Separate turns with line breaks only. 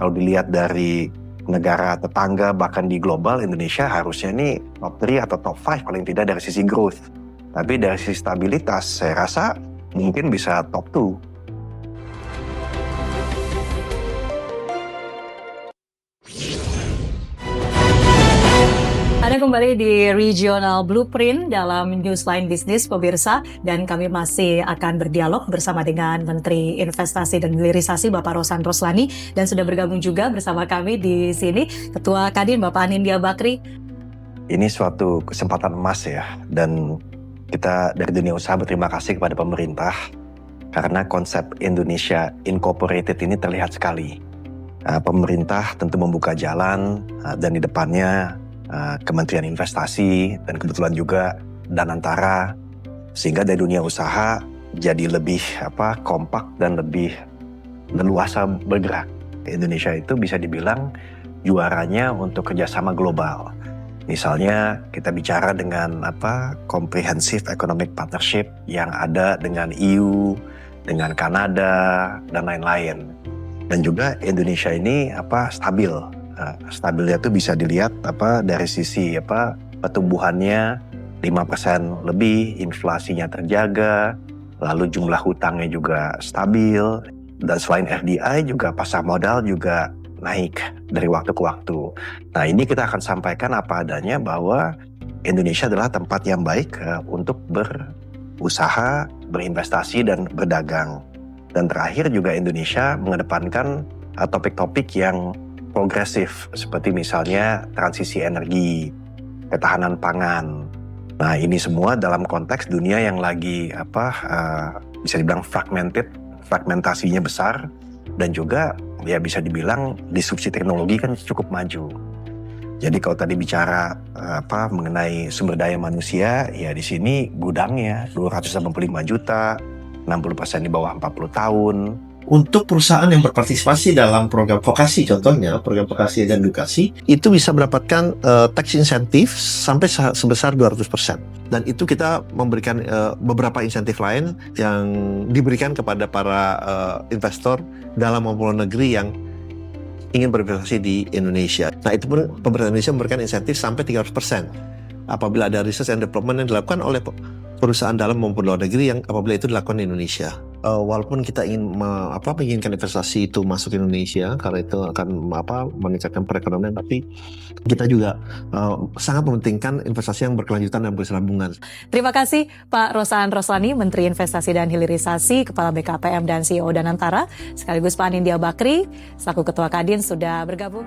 Kalau dilihat dari negara tetangga bahkan di global, Indonesia harusnya nih top 3 atau top 5 paling tidak dari sisi growth. Tapi dari sisi stabilitas saya rasa mungkin bisa top 2.
Anda kembali di Regional Blueprint dalam Newsline Bisnis pemirsa, dan kami masih akan berdialog bersama dengan Menteri Investasi dan Hilirisasi Bapak Rosan Roslani, dan sudah bergabung juga bersama kami di sini Ketua Kadin Bapak Anindya Bakri.
Ini suatu kesempatan emas ya, dan kita dari dunia usaha berterima kasih kepada pemerintah karena konsep Indonesia Incorporated ini terlihat sekali. Pemerintah tentu membuka jalan dan di depannya Kementerian Investasi dan kebetulan juga Danantara, sehingga dari dunia usaha jadi lebih kompak dan lebih leluasa bergerak. Indonesia itu bisa dibilang juaranya untuk kerjasama global. Misalnya kita bicara dengan Comprehensive Economic Partnership yang ada dengan EU, dengan Kanada dan lain-lain. Dan juga Indonesia ini stabil. Stabilnya itu bisa dilihat dari sisi pertumbuhannya 5% lebih, inflasinya terjaga, lalu jumlah hutangnya juga stabil, dan selain FDI juga pasar modal juga naik dari waktu ke waktu. Nah, ini kita akan sampaikan apa adanya bahwa Indonesia adalah tempat yang baik untuk berusaha, berinvestasi dan berdagang. Dan terakhir juga Indonesia mengedepankan topik-topik yang progresif seperti misalnya transisi energi, ketahanan pangan. Nah, ini semua dalam konteks dunia yang lagi bisa dibilang fragmentasinya besar, dan juga ya bisa dibilang disrupsi teknologi kan cukup maju. Jadi kalau tadi bicara mengenai sumber daya manusia, ya di sini gudangnya 285 juta, 60% di bawah 40 tahun.
Untuk perusahaan yang berpartisipasi dalam program vokasi, contohnya program vokasi dan edukasi, itu bisa mendapatkan tax insentif sampai sebesar 200%. Dan itu kita memberikan beberapa insentif lain yang diberikan kepada para investor dalam maupun luar negeri yang ingin berinvestasi di Indonesia. Nah, itu pun pemerintah Indonesia memberikan insentif sampai 300% apabila ada research and development yang dilakukan oleh perusahaan dalam maupun luar negeri yang apabila itu dilakukan di Indonesia. Walaupun kita ingin menginginkan investasi itu masuk ke Indonesia karena itu akan meningkatkan perekonomian, tapi kita juga sangat mementingkan investasi yang berkelanjutan dan berkesinambungan.
Terima kasih Pak Rosan Roslani, Menteri Investasi dan Hilirisasi, Kepala BKPM dan CEO Danantara, sekaligus Pak Anindya Bakri selaku Ketua Kadin sudah bergabung.